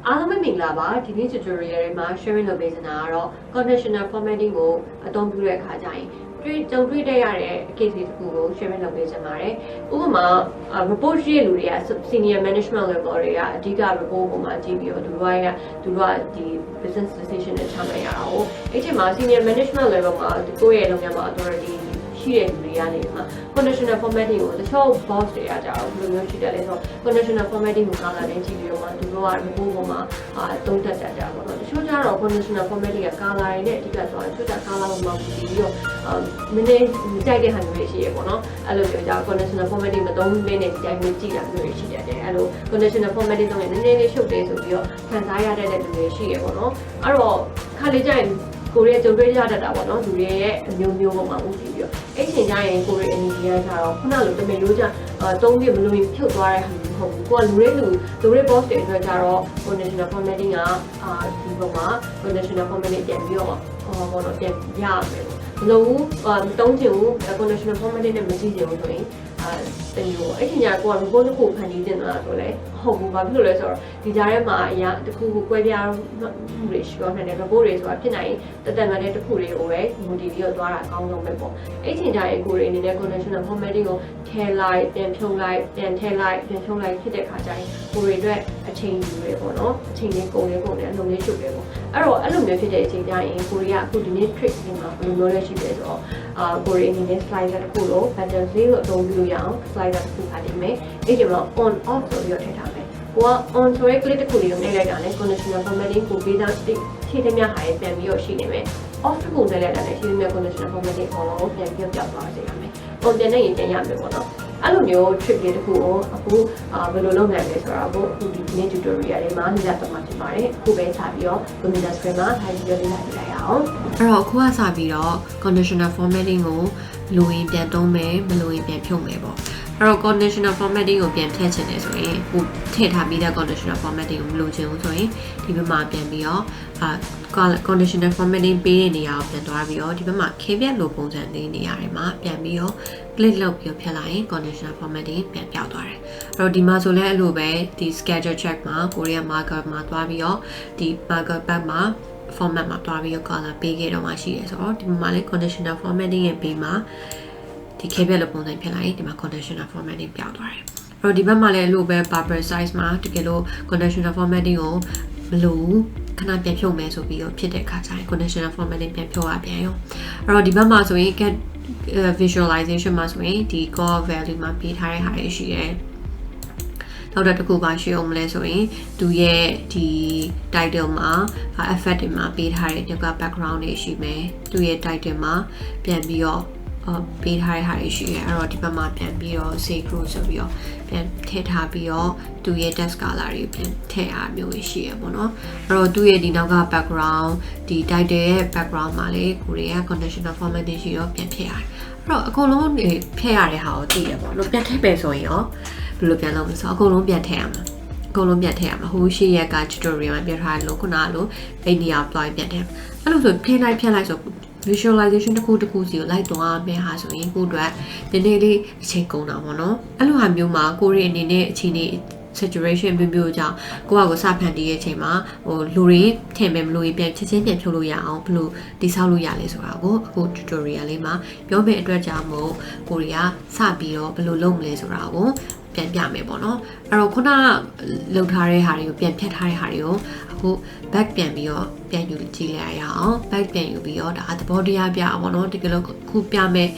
အားလုံးပဲမင်္ဂလာပါဒီနေ့ tutorial တွေမှာ sharing လုပ်ပေးနေတာကတော့ conditional formatting ကိုအသုံးပြုတဲ့အခါကျရင်ကြုံတွေ့တဲ့ရတဲ့ case တစ်ခုကို sharing လုပ်ပေးချင်ပါတယ်ဥပမာ report ရေးလူတွေက senior management level တွေကအဓိက report ပေါ်မှာကြည့်ပြီးတော့သူတို့ကဒီ business decision တွေချမှတ်ရတာကိုအဲ့ဒီမှာ senior management level မှာကိုယ့်ရဲ့လုပ်ငန်းမှာ authorityရှိတဲ့လူတွေကနေမှာ conditional formatting ကိုတချို့ boss တွေကကြတော့ဘယ်လိုမျိုးရှိတယ်လဲဆိုတော့ conditional formatting ကိုကာလာနဲ့ကြည့်ပြီးတော့မှသူတို့က report ပေါ်မှာသုံးသပ်ကြပါတော့တချို့ကြတော့ conditional formatting ကကာလာတွေနဲ့အဓိကဆိုတော့တချို့ကကာလာပေါ်မှာပြီးတော့နည်းနည်းကြိုက်တဲ့ဟာမျိုးတွေရှိရပေါ့နော်အဲ့လိုမျိုးကြ conditional formatting မသုံးဘဲနဲ့ဒီတိုင်းမျိုးကြည့်တာမျိုးတွေရှိတယ်အဲ့လို conditional formatting သုံးရင်နည်းနည်းလေးရှုပ်တယ်ဆိုပြီးတော့ခံစားရတဲ့လူတွေရှိရပေါ့နော်အဲ့တော့ခါလေးကြရင်ကိုရီးယားကြုံတွေ့ရတတ်တာပေါ့နော်လူတွေရဲ့အမျိုးမျိုးပေါ်မှာဦးတည်ပြီးတော့အဲ့ချိန်ကျရင်ကိုရီးယား energy ကကြတော့ခုနလိုတမင်လို့ကြသုံးပြမလို့ဖြုတ်သွားတဲ့ဟာမျိုးမဟုတ်ဘူးကိုကလူတွေ boss တွေအတွက်ကြတော့ conditional formatting ကဒီပေါ်မှာ conditional formatting ပြန်ပြီးတော့ဘောတော့ပြန်ရမယ်ဘလို့မတုံးချင်ဘူး conditional formatting နဲ့မကြည့်ချင်ဘူးဆိုရင်တမျိုးအဲ့ဒီညကိုက report တစ်ခုဖန်တီးတင်တာဆိုလဲဟုတ်ဘူးဘာဖြစ်လို့လဲဆိုတော့ဒီကြားထဲမှာအရာတစ်ခုကိုကွဲပြားမှုတွေရှိတော့နေတယ် report တွေဆိုတာဖြစ်နိုင်တက်တက်မဲ့တဲ့တစ်ခုတွေကိုပဲ motivate ပြီးတော့သွားတာအကောင်းဆုံးပဲပေါ့အဲ့ချိန်ကျရင်ကိုယ်တွေအနေနဲ့ conditional formatting ကိုထည့်လိုက်ပြန်ဖြုံလိုက်ပြန်ထည့်လိုက်ပြန်ဖြုံလိုက်ဖြစ်တဲ့ခါကျရင်ကိုယ်တွေအတွက်အချိန်ယူရပေါ့နော်အချိန်လေးကုန်လေးအလုံးလေးရှုပ်တယ်ပေါ့အဲ့တော့အဲ့လိုမျိုးဖြစ်တဲ့အချိန်ကျရင်ကိုရီးယားအခုဒီနေ့ trick တွေမှာဘယ်လိုမျိုးလဲရှိတယ်ဆိုတော့ကိုရီးယားအနေနဲ့ slider တစ်ခုလို့ button လေးကိုအသုံးပြုလို့ရအောင် slider တစ်ခုဖတ်နေမယ်အဲ့ဒီမှာ on off ဆိုပြီးတော့ထည့်ထားမယ်ကိုက on ဆိုရဲ click တစ်ခုလေးကိုနှိပ်လိုက်တာနဲ့ conditional formatting ကိုပေးသားထိတဲ့မြဟာရပြန်ပြီးတော့ရှိနေမယ် off တစ်ခုနှိပ်လိုက်တာနဲ့ရှိတဲ့ conditional formatting အကုန်လုံးကိုပြန်ပြီးပြောက်သွားစေရမယ် on ပြန်နေရင်ပြန်ရမယ်ပေါ့နော်အဲ့လိုမျိုး trick လေးတစ်ခုကိုအခုဘယ်လိုလုပ်နိုင်လဲဆိုတော့အခုဒီနေ့ tutorial လေးမှာညတော့မှာဖြစ်ပါတယ်အခုပဲစပြီးတော့ Udemy screen မှာထိုင်ပြီးတော့လေ့လာကြည့်လိုက်အောင်အဲ့တော့အခုကစပြီးတော့ conditional formatting ကိုလိုရင်ပြန်သုံးမယ်မလိုရင်ပြန်ဖြုတ်မယ်ပေါ့အဲ့တော့ conditional formatting ကိုပြန်ဖြတ်ချင်တယ်ဆိုရင်ကိုထည့်ထားပြီးတဲ့ conditional formatting ကိုမလိုချင်ဘူးဆိုရင်ဒီဘက်မှာပြန်ပြီးတော့conditional formatting ပေးတဲ့နေရာကိုပြန်သွားပြီးတော့ဒီဘက်မှာ 𝐒𝐵 လိုပုံစံလေးနေရာတွေမှာပြန်ပြီးတော့ click လုပ်ပြီးဖြတ်လိုက်ရင် conditional formatting ပြန်ပြောက်သွားတယ်အဲ့တော့ဒီမှာဆိုလဲအဲ့လိုပဲဒီ schedule check မှာ Korean marker မှာသွားပြီးတော့ဒီ marker pack မှာ format မှာသွားပြီးတော့ color ပေးခဲ့တော့မှရှိတယ်ဆိုတော့ဒီမှာလဲ conditional formatting ရဲ့ဘေးမှာဒီ 𝐒𝐵 လိုပုံစံဖြတ်လိုက်ရင်ဒီမှာ conditional formatting ပြောက်သွားတယ်အဲ့တော့ဒီဘက်မှာလည်းအဲ့လိုပဲ buffer size မှာတကယ်လို့ conditional formatting ကိုမလို့ခဏပြန်ဖြုတ်မယ်ဆိုပြီးတော့ဖြစ်တဲ့အခါကျရင် conditional formatting ပြန်ဖြုတ်ရပြန်ရောအဲ့တော့ဒီဘက်မှာဆိုရင် get visualization မှာဆိုရင်ဒီ core value မှာပေးထားတဲ့ဟာတွေရှိတယ်နောက်တစ်ခုပါရှိအောင်မလဲဆိုရင်သူရဲ့ဒီ title မှာ effect တွေမှာပေးထားတဲ့ဒီက background တွေရှိမယ်သူရဲ့ title မှာပြန်ပြီးတော့ပေးထားတဲ့ဟာတွေရှိတယ်အဲ့တော့ဒီဘက်မှာပြန်ပြီးတော့ save group ဆိုပြီးတော့ပြန်ထည့်ထားပြီးတော့သူရဲ့ text color တွေပြန်ထည့်အားမျိုးရှိရပေါ့နော်အဲ့တော့သူရဲ့ဒီနောက်က background ဒီ title ရဲ့ background မှာလေကိုရီးယား conditional formatting ရှိတော့ပြန်ထည့်ရတယ်အဲ့တော့အကုန်လုံးဖြည့်ရတဲ့ဟာကိုသိရပေါ့နော်ပြန်ထည့်မယ်ဆိုရင်ရောဘယ်လိုပြန်လုပ်မလဲဆိုတော့အကုန်လုံးပြန်ထည့်ရမှာအကုန်လုံးပြန်ထည့်ရမှာဟိုရှေ့ရက်က tutorial မှာပြထားတယ်လို့ခုနကလိုအဲ့နေရာသွားပြန်ထည့်အဲ့လိုဆိုဖြည့်လိုက်ဆိုvisualization တစ်ခုစီကိုလိုက်သွားမယ်ဟာဆိုရင်ကိုအတွက်နည်းနည်းလေးအချိန်ကုန်တာပေါ့နော်အဲ့လိုဟာမျိုးမှာကိုရီအနေနဲ့အချိန်နေ saturation မျိုးကြောင့်ကိုယ့်အကိုစဖန်တီးရဲ့အချိန်မှာဟိုလူတွေထင်မယ်မလို့ပြန်ချက်ချင်းပြန်ဖြုတ်လို့ရအောင်ဘယ်လိုတိဆောက်လို့ရလဲဆိုတာကိုအခု tutorial လေးမှာပြောမယ့်အတွက်ကြောင့်မို့ကိုရီကစပြီးတော့ဘယ်လိုလုပ်မလဲဆိုတာကိုပြန်ပြမယ်ပေါ့နော်အဲ့တော့ခုနကလုပ်ထားတဲ့ဟာတွေကိုပြန်ဖြတ်ထားတဲ့ဟာတွေကိုအခု back ပြန်ပြီးတော့ပြန်ယူကြည့်လိုက်ရအောင် back ပြန်ယူပြီးတော့ဒါသဘောတရားပြအောင်ပေါ့နော်တကယ်လို့ခုပြမယ်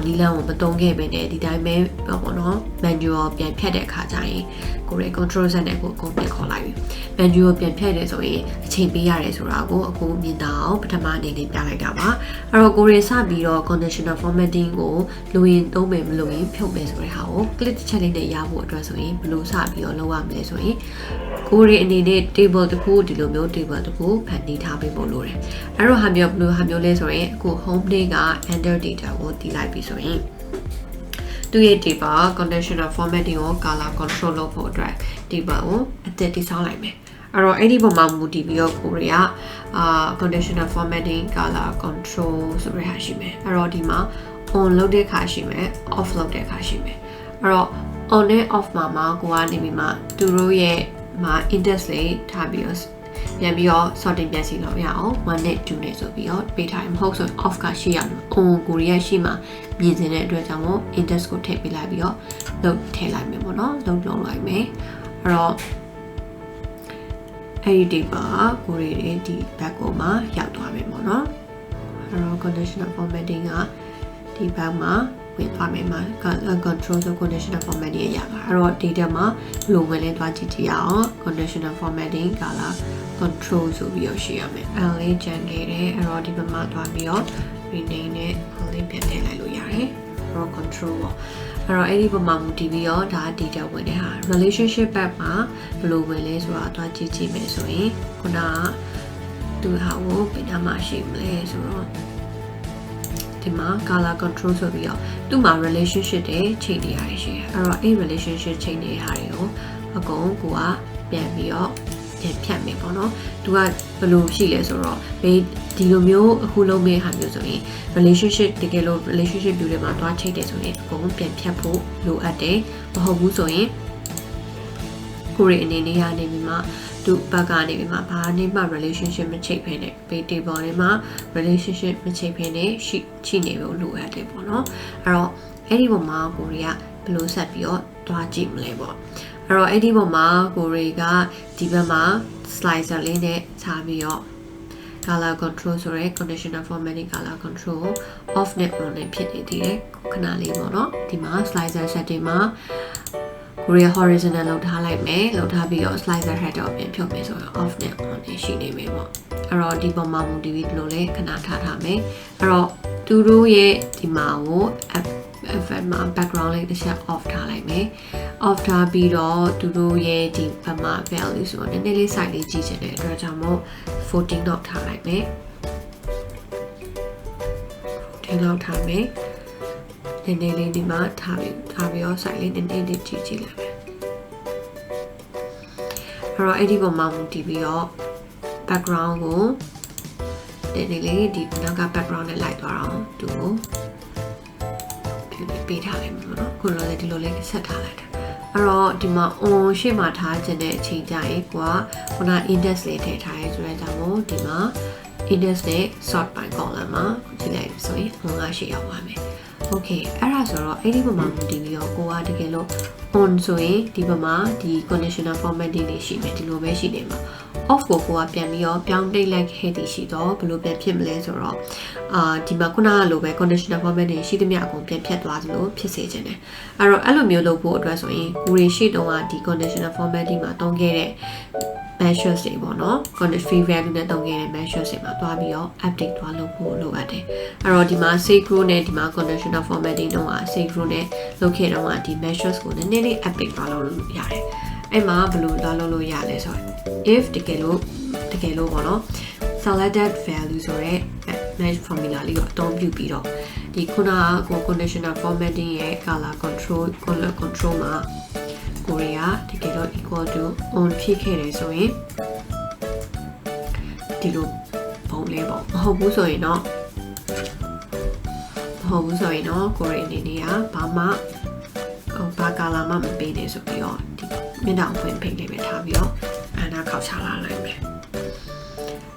နီလန်းကိုမတုံးခဲ့ပဲနဲ့ဒီတိုင်းပဲပေါ့နော် manual ပြန်ဖြတ်တဲ့အခါကျရင်ကိုရဲ့ control set နဲ့ကိုအကုန်ပြန်ခေါ်လိုက်ပြီ manual ပြန်ဖြတ်တယ်ဆိုရင်အချိန်ပေးရတယ်ဆိုတာကိုအခုမြင်တာအောင်ပထမအနေနဲ့ပြလိုက်တာပါအဲ့တော့ကိုရစပြီးတော့ conditional formatting ကိုလိုရင်သုံးမယ်မလို့ရင်ဖြုတ်မယ်ဆိုတဲ့ဟာကို click တစ်ချက်လေးနဲ့ရဖို့အတွက်ဆိုရင်ဘယ်လိုစပြီးတော့လုပ်ရမလဲဆိုရင်ကိုရအနေနဲ့ table တစ်ခုဒီလိုမျိုး table တစ်ခုဖန်တီးထားပေးဖို့လိုတယ်အဲ့တော့ဟာမျိုးဘယ်လိုဟာမျိုးလဲဆိုရင်အခု home page က enter data ကိုတီးလိုက်ပြီဆိုရင်သူရဲ့ table conditional formatting ကို color control လုပ်ဖို့အတွက် table ကိုအသစ်တိဆောက်လိုက်မယ်အဲ့တော့အဲ့ဒီပုံမှာမူတည်ပြီးတော့ကိုရီးယားconditional formatting color control ဆိုတဲ့ဟာရှိမယ်အဲ့တော့ဒီမှာ on လုပ်တဲ့ခါရှိမယ် off လုပ်တဲ့ခါရှိမယ်အဲ့တော့ on နဲ့ off မှာကိုကနေပြီးမှသူတို့ရဲ့ မှာ index လေးထားပြီးတော့ပြန်ပြီးတော့ sorting ပြန်စီလို့ရအောင်1နဲ့2နဲ့ဆိုပြီးတော့ပေးထားရင်မဟုတ်ဆို off ကရှိရမယ် on ကိုရီးယားရှိမှမြင်နေတဲ့အတွက်ကြောင့်မို့ index ကိုထည့်ပေးလိုက်ပြီးတော့လုပ်ထည့်လိုက်မယ်ပေါ့နော်လုပ်လိုက်မယ်အဲ့တော့အဲ့ဒီ data ကိုရီးယားဒီ back ကိုမှရောက်သွားမယ်ပေါ့နော်အဲ့တော့ conditional formatting ကဒီ back မှာဝင်သွားမယ်မှာ control ဆို conditional formatting ရပါအဲ့တော့ data မှာဘယ်လိုဝင်လဲသွားကြည့်အောင် conditional formatting ကလာ control ဆိုပြီးတော့ရှိရမယ်အဲ့လေးကြံခဲ့တယ်အဲ့တော့ဒီဘက်မှာသွားပြီးတော့ rename နဲ့အဲ့လေးပြန်ထည့်လိုက်လို့ရတယ်အဲ့တော့ control ပေါ့အဲ့တော့အဲ့ဒီဘက်မှာမူတည်ပြီးတော့ဒါ data ဝင်တဲ့ဟာ relationship back မှာဘယ်လိုဝင်လဲဆိုတာသွားကြည့်မယ်ဆိုရင်ခုနကသူဟာကိုဘယ်နှမှာရှိမလဲဆိုတော့ဒီမှာ color control ဆိုပြီးတော့သူ့မှာ relationship တွေချိန်နေရတယ်ရှိတယ်အဲ့တော့အဲ့ relationship ချိန်နေတဲ့ဟာတွေကိုအကုန်ကိုကပြန်ပြီးတော့ပြန်ဖြတ်မယ်ပေါ့နော်သူကဘယ်လိုရှိလဲဆိုတော့ဒီလိုမျိုးအခုလုံးမဲ့ဟာမျိုးဆိုရင် relationship တကယ်လို့ relationship တွေမှာတွားချိန်တယ်ဆိုရင်အကုန်ပြန်ဖြတ်ဖို့လိုအပ်တယ်မဟုတ်ဘူးဆိုရင်ကိုရီအနေနဲ့ကနေပြီးမှသူဘက်ကနေပြီးမှဘာနဲ့မှ relationship မချိန်ဖ ೇನೆ ပေး table တွေမှာ relationship မချိန်ဖ ೇನೆရှိနေလို့လိုအပ်တယ်ပေါ့နော်အဲ့တော့အဲ့ဒီပုံမှာကိုရီကဘယ်လိုဆက်ပြီးတော့တွားကြည့်မလဲပေါ့အဲ့တော့အဲ့ဒီပုံမှာကိုရီကဒီဘက်မှာ slicer လေးနဲ့ထားပြီးတော့ color control ဆိုရဲ conditional formatting color control off နဲ့ on နဲ့ဖြစ်နေသေးတယ်ခဏလေးပေါ့နော်ဒီမှာ slicer setting မှာကိုရီ horizontal လောက်ထားလိုက်မယ်လောက်ထားပြီးတော့ slicer head တော့ပြန်ဖြုတ်မယ်ဆိုတော့ off နဲ့ on နဲ့ရှိနေမယ်ပေါ့အဲ့တော့ဒီပုံမှာမူတည်ပြီးလို့လဲခဏထားမယ်အဲ့တော့သူတို့ရဲ့ဒီမှာကို effect မှာ background လေးတစ်ချက် off ထားလိုက်မယ် off ထားပြီးတော့သူတို့ရဲ့ဒီဘက်မှာ value ဆိုတော့နည်းနည်းလေး site လေးကြည့်ချင်တဲ့အတွက်ကြောင့်မို့14တော့ထားလိုက်မယ်14လောက်ထားမယ်နည်းနည်းလေးဒီမှာထားပြီးတော့ site လေးနည်းနည်းလေးကြည့်လိုက်မယ်အဲ့တော့အဲ့ဒီပုံမှာမူတည်ပြီးတော့ background ကိုနည်းနည်းလေးဒီနောက်က background နဲ့လိုက်သွားအောင်သူကိုပေးထားလိုက်မှာနော်ခုလိုလေဒီလိုလေးဆက်ထားလိုက်တာအဲ့တော့ဒီမှာ on ရှေ့မှာထားခြင်းတဲ့အချိန်ကြရင်ကိုကခုန index လေးထည့်ထားရဲဆိုတဲ့ကြောင့်မို့ဒီမှာ index နဲ့ sort by column မှာကြည့်လိုက်ဆိုရင် on ကရှေ့ရောက်သွားမယ် okay အဲ့ဒါဆိုတော့အဲ့ဒီပုံမှာမူတည်ပြီးတော့ကိုကတကယ်လို့ on ဆိုရင်ဒီဘက်မှာဒီ conditional formatting လေးရှိမယ်ဒီလိုပဲရှိနေမှာ off ကိုပြန်ပြီးတော့ပြောင်းတိတ်လိုက်ခဲ့တည်ရှိတော့ဘယ်လိုပြန်ဖြစ်မလဲဆိုတော့ဒီမှာခုနကလိုပဲ conditional formatting ရှိသမျှအကုန်ပြန်ဖြတ်သွားသလိုဖြစ်စေခြင်းတယ်အဲ့တော့အဲ့လိုမျိုးလုပ်ဖို့အတွက်ဆိုရင်ကိုရီရှိတုန်းကဒီ conditional formatting မှာတုံးခဲ့တဲ့ measures တွေပေါ့နော် conditional value နဲ့တုံးခဲ့တဲ့ measures တွေမှာတွားပြီးတော့ update တွားလုပ်ဖို့လိုအပ်တယ်အဲ့တော့ဒီမှာ 𝐒𝐴 နဲ့ဒီမှာ conditional formatting တုန်းက 𝐒𝐴 နဲ့လုပ်ခဲ့တုန်းကဒီ measures ကိုနည်းနည်းလေး update တွားလုပ်လို့ရတယ်အဲ့မှာဘယ်လိုတွားလုပ်လို့ရလဲဆိုတော့ if တကယ်လို့ပေါ့နော် selected value ဆိုရဲ match formula လေးကိုအသုံးပြုပြီးတော့ဒီခုနက conditional formatting ရဲ့ color control မှာကိုရီးယားတကယ်တော့ equal to on ဖြစ်ခဲ့တယ်ဆိုရင်ဒီလိုပုံလေးပေါ့မဟုတ်ဘူးဆိုရင်တော့ကိုရီးအနေနဲ့ကဘာမှဘာ color မှမပေးနေဆိုပြီးတော့ဒီမျက်နှာဖွင့်ဖိတ်လေးပဲထားပြီးတော့အနာခောက်ချလာလိုက်မယ်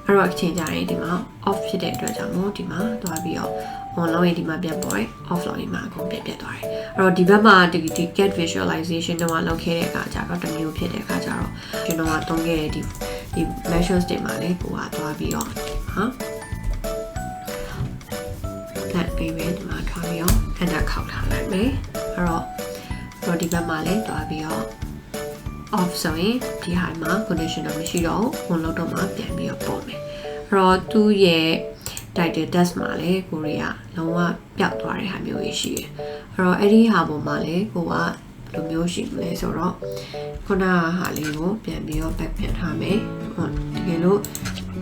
အဲ့တော့အချိန်ကြရင်ဒီမှာ off ဖြစ်တဲ့အတွက်ကြောင့်မို့ဒီမှာသွားပြီးတော့ on လောက်ရင်ဒီမှာပြန်ပေါ်တယ် off လောက်ရင်မှာအကုန်ပြန်သွားတယ်အဲ့တော့ဒီဘက်မှာဒီ get visualization တော့လောက်ခဲ့တဲ့အခါကျတော့တစ်မျိုးဖြစ်တဲ့အခါကျတော့ကျွန်တော်ကတုံးခဲ့တဲ့ဒီ measures တွေမှာလည်းကိုကသွားပြီးတော့လက်ပေးမယ်ဒီမှာထားပြီးတော့အနာခောက်ထားလိုက်မယ်အဲ့တော့ဒီဘက်မှာလည်းသွားပြီးတော့ off ဆိုရင်ဒီဟာမှာ conditional မရှိတော့ဘူး on လောက်တော့မှပြန်ပြီးတော့ပေါ်မယ်အဲ့တော့သူ့ရဲ့ title test မှာလည်းကိုရီးယားလုံးဝပျောက်သွားတဲ့ဟာမျိုးကြီးရှိတယ်အဲ့တော့အဲ့ဒီဟာပေါ်မှာလည်းကိုကဘယ်လိုမျိုးရှိမလဲဆိုတော့ခုနကဟာလေးကိုပြန်ပြီးတော့ back ပြန်ထားမယ်တကယ်လို့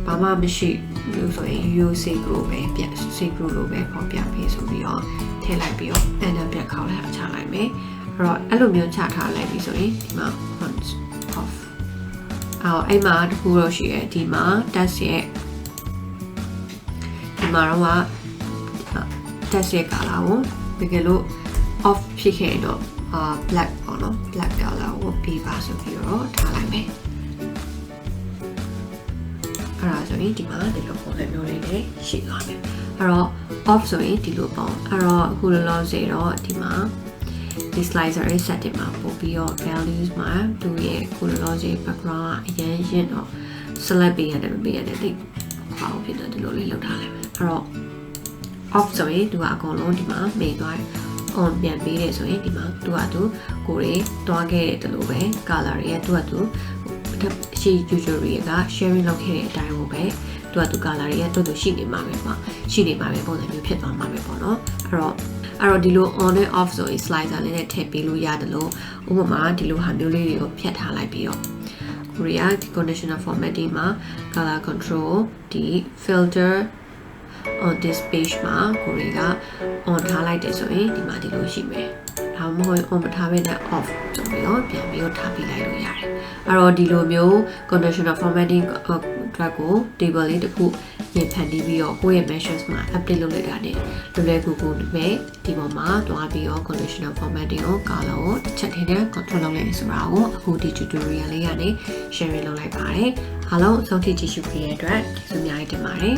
ဘာမှမရှိလို့ဆိုရင် 𝐒𝐴 ပဲပြန် 𝐒𝐴 လိုပဲပေါ်ပြပေးဆိုပြီးတော့ထည့်လိုက်ပြီးတော့ enter ပြန်ခေါက်လိုက်ချလိုက်မယ်အဲ့တော့အဲ့လိုမျိုးချထားလိုက်ပြီဆိုရင်ဒီမှာ off အဲ့မှာတခုတော့ရှိရဲ့ဒီမှာ test ရဲ့ဒီမှာတော့ test ရဲ့ color ကိုတကယ်လို့ off ဖြစ်ခဲ့တော့black ပေါ့နော် black color ကိုပေးပါဆိုပြီးတော့ထားလိုက်မယ် အဲ့ဒါဆိုရင်ဒီမှာဒီလိုပုံစံမျိုးလေးနဲ့ရှိသွားမယ်အဲ့တော့ off ဆိုရင်ဒီလိုပေါ့အဲ့တော့အခုလောလောဆယ်တော့ဒီမှာဒီ slicer ရဲ့ setting မှာပို့ပြီးတော့ values မှာသူရဲ့အခုလောလောဆယ် background ကအရင်ရင့်တော့ select ပေးရတယ်မပေးရတယ်တိဘာလို့ဖြစ်တော့ဒီလိုလေးလုပ်ထားလိုက်မယ်အဲ့တော့ off ဆိုရင်သူကအကုန်လုံးဒီမှာမိန်သွားတယ် on ပြန်ပေးတယ်ဆိုရင်ဒီမှာသူကသူကိုယ်တွေတွားခဲ့တယ်လို့ပဲ color တွေရဲ့သူကသူရှေ့ user တွေက sharing လုပ်ခဲ့တဲ့အတိုင်းကိုပဲသူကသူ color တွေရဲ့သူရှိနေမှာပဲပေါ့ရှိနေမှာပဲပုံစံမျိုးဖြစ်သွားမှာပဲပေါ့နော်အဲ့တော့ဒီလို on နဲ့ off ဆိုရင် slicer လေးနဲ့ထည့်ပေးလို့ရတယ်လို့ဥပမာဒီလိုဟာမျိုးလေးတွေကိုဖြတ်ထားလိုက်ပြီးတော့ကိုရီးယား conditional formatting မှာ color control ဒီ filter on this page မှာကိုရီးယား on ထားလိုက်တယ်ဆိုရင်ဒီမှာဒီလိုရှိမယ်ဒါမှမဟုတ် on မထားဘဲနဲ့ off ဆိုပြီးတော့ပြန်ပြီးတော့ထားပေးလိုက်လို့ရတယ်အဲ့တော့ဒီလိုမျိုး conditional formatting အတွက်ကို table လေးတစ်ခုပြင်ဖန်တီးပြီးတော့ကိုယ့်ရဲ့ measures မှာ update လုပ်လိုက်တာနဲ့လွယ်ကူကူပဲဒီပေါ်မှာတွားပြီးတော့ conditional formatting ကို color ကိုတစ်ချက်ထဲနဲ့ control လုပ်လိုက်ဆိုတာကိုအခုဒီ tutorial လေးကနေ share လုပ်လိုက်ပါတယ်အားလုံးအဆုံးထိကြည့်ရှုခဲ့တဲ့အတွက်ကျေးဇူးအများကြီးတင်ပါတယ်